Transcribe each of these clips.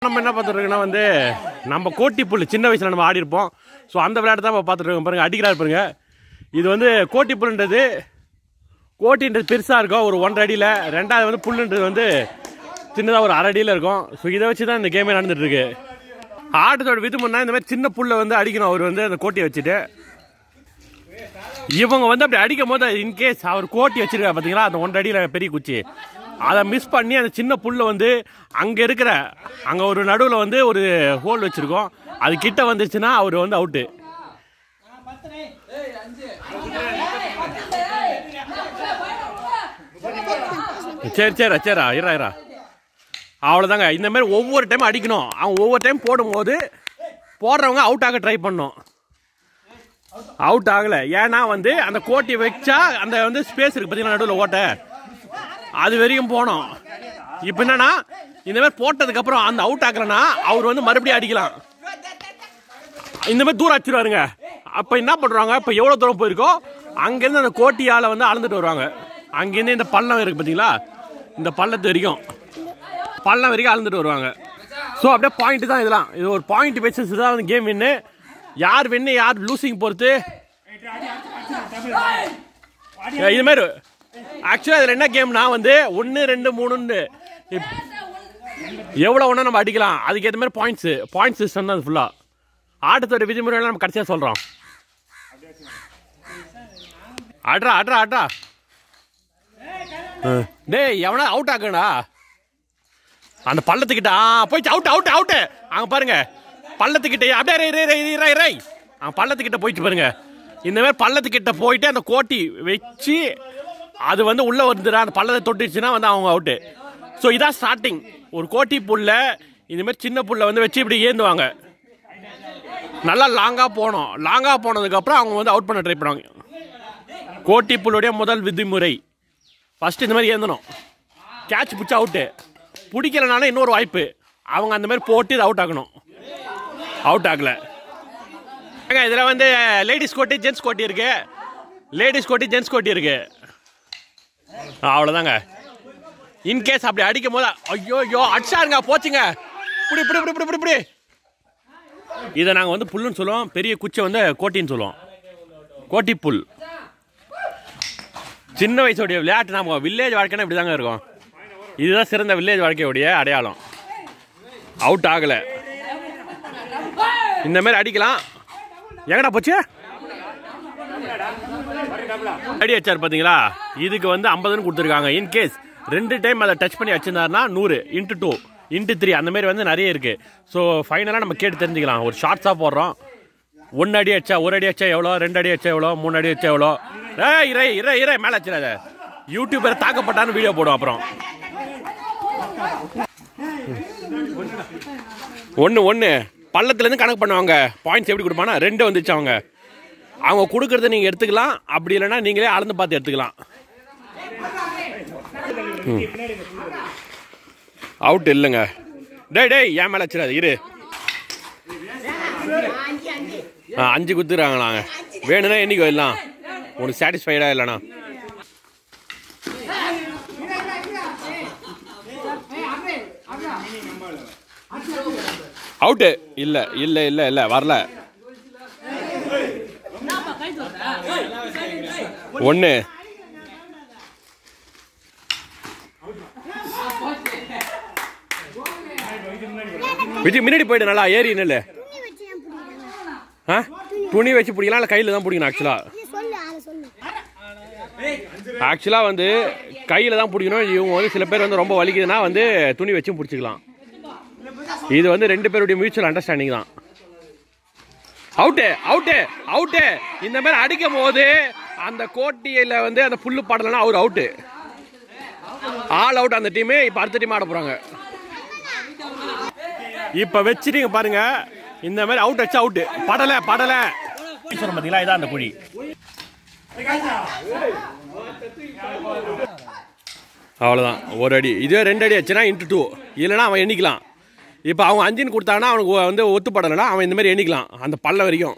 நம்ம என்ன பார்த்துருக்கோன்னா வந்து நம்ம கோட்டி புல் சின்ன வயசில் நம்ம ஆடி இருப்போம். ஸோ அந்த விளையாட்டு தான் பார்த்துட்டு இருக்கோம். பாருங்கள், அடிக்கிறாரு பாருங்க. இது வந்து கோட்டி புல்ன்றது, கோட்டின்றது பெருசாக இருக்கும், ஒரு 1.5 அடியில். ரெண்டாவது வந்து புல்லுன்றது வந்து சின்னதாக ஒரு 1/2 அடியில் இருக்கும். ஸோ இதை வச்சு தான் இந்த கேமே நடந்துட்டு இருக்கு. ஆட்டத்தோட விதிமுறைனா இந்த மாதிரி சின்ன புல்லை வந்து அடிக்கணும். அவர் வந்து அந்த கோட்டியை வச்சுட்டு இவங்க வந்து அப்படி அடிக்கும் போது இன்கேஸ் அவர் கோட்டி வச்சிருக்கா பார்த்தீங்களா, அந்த 1.5 அடியில் பெரிய குச்சி, அதை மிஸ் பண்ணி அந்த சின்ன புல்லை வந்து அங்கே இருக்கிற அங்கே ஒரு நடுவில் வந்து ஒரு ஹோல் வச்சுருக்கோம், அது கிட்ட வந்துச்சுன்னா அவர் வந்து அவுட்டு. சரி சரி சரிடா, இரா அவ்வளோதாங்க. இந்த மாதிரி ஒவ்வொரு டைம் அடிக்கணும். அவங்க ஒவ்வொரு டைம் போடும்போது போடுறவங்க அவுட் ஆக ட்ரை பண்ணணும். அவுட் ஆகலை ஏன்னா வந்து அந்த கோட்டி வச்சா அந்த வந்து ஸ்பேஸ் இருக்குது பார்த்தீங்கன்னா நடுவில் ஓட்டை, அது வரைக்கும் போனோம். இப்போ என்னன்னா இந்த மாதிரி போட்டதுக்கப்புறம் அந்த அவுட் ஆகலைன்னா அவர் வந்து மறுபடியும் அடிக்கலாம். இந்த மாதிரி தூரம் அடிச்சிருவாருங்க. அப்போ என்ன பண்ணுறாங்க, இப்போ எவ்வளோ தூரம் போயிருக்கோ அங்கேருந்து அந்த கோட்டியால் வந்து அளந்துட்டு வருவாங்க. அங்கேருந்து இந்த பள்ளம் இருக்குது பார்த்தீங்களா, இந்த பள்ளத்து வரைக்கும் அளந்துட்டு வருவாங்க. ஸோ அப்படியே பாயிண்ட் தான் இதெல்லாம். இது ஒரு பாயிண்ட் பேசஸ் தான் வந்து கேம் வின்னு. யார் வின்னு யார் லூசிங் பொறுத்து இது மாதிரி. ஆக்சுவலாக இதில் என்ன கேம்னா வந்து 1 2 3 எவ்வளோ ஒன்றா நம்ம அடிக்கலாம். அதுக்கு ஏற்ற மாதிரி பாயிண்ட் சிஸ்டம் தான் அது ஃபுல்லாக. ஆட்டத்தோட விதிமுறைலாம் நம்ம கடைசியாக சொல்கிறோம். ஆட்ரா டேய், எவனா அவுட் ஆகுடா அந்த பள்ளத்துக்கிட்ட. போயிடுச்சு, அவுட்டு. அங்கே பாருங்க பள்ளத்துக்கிட்ட, அப்படியே பள்ளத்துக்கிட்ட போயிட்டு பாருங்க. இந்த மாதிரி பள்ளத்துக்கிட்ட போயிட்டு அந்த கோட்டி வச்சு அது வந்து உள்ளே வந்துடுறா, அந்த பள்ளத்தை தொட்டுச்சுன்னா வந்து அவங்க அவுட்டு. ஸோ இதான் ஸ்டார்டிங். ஒரு கோட்டி புல்லை இந்த மாதிரி சின்ன புல்லை வந்து வச்சு இப்படி ஏந்துவாங்க. நல்லா லாங்காக போனோம். லாங்காக போனதுக்கப்புறம் அவங்க வந்து அவுட் பண்ண ட்ரை பண்ணுவாங்க. கோட்டி புல்லுடைய முதல் விதிமுறை ஃபஸ்ட்டு இந்த மாதிரி ஏந்தணும். கேட்ச் பிடிச்சா அவுட்டு, பிடிக்கலனால இன்னொரு வாய்ப்பு. அவங்க அந்த மாதிரி போட்டு இது அவுட் ஆகணும். அவுட் ஆகலை. இதில் வந்து லேடிஸ் கோட்டி ஜென்ஸ் கோட்டி இருக்கு. அவ்வளோதாங்க. இன்கேஸ் அப்படி அடிக்கும் போது ஐயோ அடிச்சாருங்க, போச்சுங்க. இப்படி இதை நாங்கள் வந்து புல்லுன்னு சொல்லுவோம். பெரிய குச்சை வந்து கோட்டின்னு சொல்லுவோம். கோட்டி புல். சின்ன வயசுடைய விளையாட்டு. நம்ம வில்லேஜ் வாழ்க்கைன்னா இப்படி தாங்க இருக்கும். இதுதான் சிறந்த வில்லேஜ் வாழ்க்கையுடைய அடையாளம். அவுட் ஆகலை, இந்த மாதிரி அடிக்கலாம். எங்கடா போச்சு, அடி வச்சார் பார்த்தீங்களா. இதுக்கு வந்து 50ன்னு கொடுத்துருக்காங்க. இன்கேஸ் 2 டைம் அதை டச் பண்ணி வச்சிருந்தாருன்னா 100 × 2 × 3 அந்த மாதிரி வந்து நிறைய இருக்கு. ஸோ ஃபைனலாக நம்ம கேட்டு தெரிஞ்சுக்கலாம். ஒரு ஷார்ட்ஸாக போடுறோம். 1 அடி அடிச்சா, 1 அடி அடிச்சா எவ்வளோ, 2 அடி அடிச்சா எவ்வளோ, 3 அடி அடிச்சா எவ்வளோ. இறை மேலே வச்சிடாத, யூடியூபர் தாக்கப்பட்டான்னு வீடியோ போடும். அப்புறம் 1 பள்ளத்துலேருந்து கணக்கு பண்ணுவாங்க. பாயிண்ட்ஸ் எப்படி கொடுப்பானா 2 வந்துச்சு. அவங்க கொடுக்கறத நீங்கள் எடுத்துக்கலாம். அப்படி இல்லைன்னா நீங்களே அளந்து பார்த்து எடுத்துக்கலாம். அவுட் இல்லைங்க. டேய் ஏன் மேலே வச்சிடாது, இரு. 5 குத்துறாங்களாங்க. வேணும்னா என்னைக்கு வரலாம், உனக்கு சாட்டிஸ்ஃபைடாக இல்லைண்ணா. அவுட்டு இல்லை வரல. 1 விஜய் முன்னாடி போயிட்டு நல்லா ஏறி நில்லு. துணி வச்சு பிடிக்கலாம், இல்லை கையில் தான் பிடிக்கணும். ஆக்சுவலாக வந்து கையில் தான் பிடிக்கணும். இவங்க வந்து சில பேர் வந்து ரொம்ப வலிக்குதுன்னா வந்து துணி வச்சும் பிடிச்சிக்கலாம். இது வந்து 2 பேருடைய மியூச்சுவல் அண்டர்ஸ்டாண்டிங் தான். அவுட்டு. இந்த மாதிரி அடிக்கும் போது அந்த கோட்டியில வந்து அந்த புல்லு பாடலைன்னா அவர் அவுட்டு. ஆல் அவுட் அந்த டீமு. இப்போ அடுத்த டீம் ஆட போறாங்க. இப்போ வச்சுட்டீங்க பாருங்க. இந்த மாதிரி அவுட் வச்சா அவுட்டு. படலை பார்த்தீங்களா, இதான் அந்த குழி. அவ்வளோதான். 1 அடி. இதுவே 2 அடி ஆச்சுன்னா × 2 இல்லைன்னா அவன் எண்ணிக்கலாம். இப்போ அவங்க 5ன்னு கொடுத்தாங்கன்னா அவனுக்கு வந்து ஒத்துப்படலைன்னா அவன் இந்த மாதிரி எண்ணிக்கலாம் அந்த பல்ல வரைக்கும்.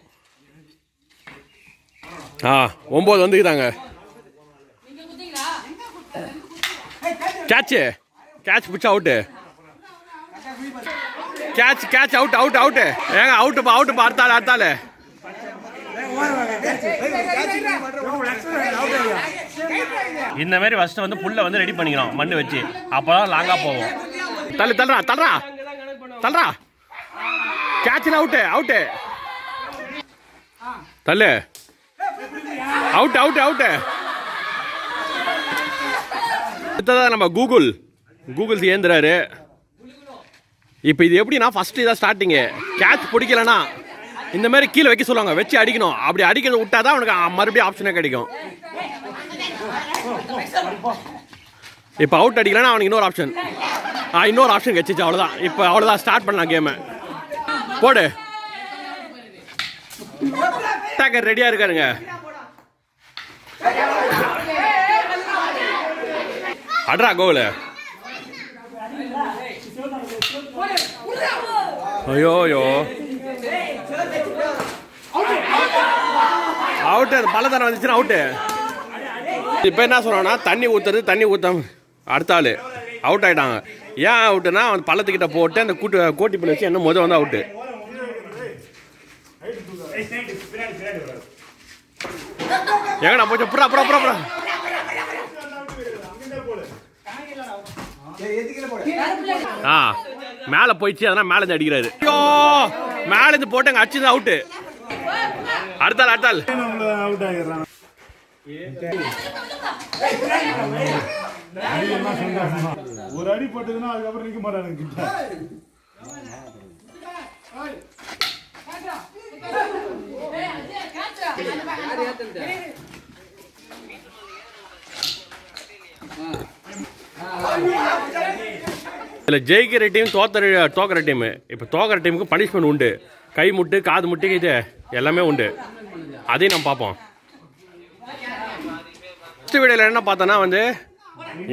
9 வந்துக்குதாங்க. கேட்ச் பிடிச்சா out. Catch out out out ஏங்க அவுட்டுப்பா அடுத்தாள் இந்த மாதிரி ஃபர்ஸ்ட் வந்து புல்லை வந்து ரெடி பண்ணிக்கணும் மண்ணு வச்சு, அப்பதான் லாங்கா போவோம். தள்ளுறா கேட்ச் அவுட்டு தள்ளு அவுட் அடுத்ததான் நம்ம கூகுள் ஏந்துறாரு. இப்போ இது எப்படின்னா ஃபர்ஸ்ட் இதான் ஸ்டார்டிங்கு. கேட்ச் பிடிக்கலன்னா இந்த மாதிரி கீழே வைக்க சொல்லுவாங்க, வச்சு அடிக்கணும். அப்படி அடிக்கிறது விட்டாதான் அவனுக்கு மறுபடியும் ஆப்ஷனே கிடைக்கும். இப்போ அவுட் அடிக்கலன்னா அவனுக்கு இன்னொரு ஆப்ஷன் கிடைச்சிச்சு. அவ்வளோதான். இப்போ அவ்வளோதான், ஸ்டார்ட் பண்ணலாம் கேமை. போடு. அட்டாக்கர் ரெடியா இருக்காருங்க. அட்ரா கோல். ஐயோ அவுட்டு. பள்ளத்தான வந்துச்சுன்னா அவுட்டு. இப்போ என்ன சொல்றான்னா தண்ணி ஊத்தாம அடுத்த ஆள் அவுட் ஆயிட்டாங்க. ஏன் அவுட்டுனா அவன் பள்ளத்துக்கிட்ட போட்டு அந்த கோட்டி புள்ளி வச்சு என்ன வந்து அவுட்டு. எங்கடா போச்சு? புறா மேல போயிடுச்சு. அதனால மேல இருந்து அடிக்கிறாரு. ஐயோ மேல இருந்து போட்டு அடிச்சது அவுட்டு. அடுத்தாள் ஒரு அடி போட்டதுன்னா அதுக்கப்புறம் நிக்க மாட்டாங்க. இதுல ஜெயிக்கிற டீம் தோக்கிற டீம். இப்போ தோக்கிற டீமுக்கு பனிஷ்மெண்ட் உண்டு. கை முட்டு, காது முட்டு, இது எல்லாமே உண்டு. அதையும் நம்ம பார்ப்போம். ஃபர்ஸ்ட் வீடியோல என்ன பார்த்தோன்னா வந்து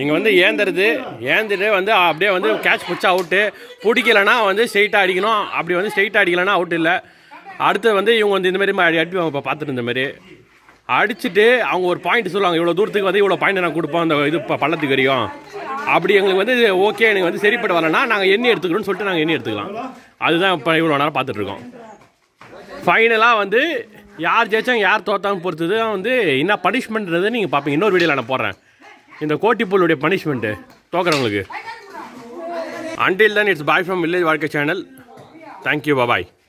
இங்கே வந்து ஏந்திட்டு வந்து அப்படியே வந்து கேட்ச் பிடிச்சா அவுட்டு. பிடிக்கலன்னா வந்து ஸ்ட்ரெயிட்டாக அடிக்கணும். அப்படி வந்து ஸ்ட்ரெயிட்டாக அடிக்கலன்னா அவுட் இல்லை. அடுத்து வந்து இவங்க வந்து இந்த மாதிரி அடிப்பாங்க. இப்போ பார்த்துட்டு இந்த மாதிரி அடிச்சுட்டு அவங்க ஒரு பாயிண்ட் சொல்லுவாங்க, இவ்வளோ தூரத்துக்கு வந்து இவ்வளோ பாயிண்ட் நான் கொடுப்போம் அந்த இது பள்ளத்துக்கு வரையும். அப்படி எங்களுக்கு வந்து ஓகே எனக்கு வந்து சரிப்பட்டு வரலன்னா நாங்கள் எண்ணி எடுத்துக்கிறோன்னு சொல்லிட்டு நாங்கள் எண்ணி எடுத்துக்கலாம். அதுதான் இப்போ இவ்வளோ நேரம் பார்த்துட்ருக்கோம். ஃபைனலாக வந்து யார் ஜெயிச்சாங்க யார் தோத்தாங்க பொறுத்து தான் வந்து என்ன பனிஷ்மெண்ட்றது நீங்கள் பார்ப்பீங்க. இன்னொரு வீடியோவில் நான் போடுறேன் இந்த கோட்டிப்புல்லுடைய punishment தோக்குறவங்களுக்கு. Until then, it's bye from Village Varka channel. Thank you. Bye-bye.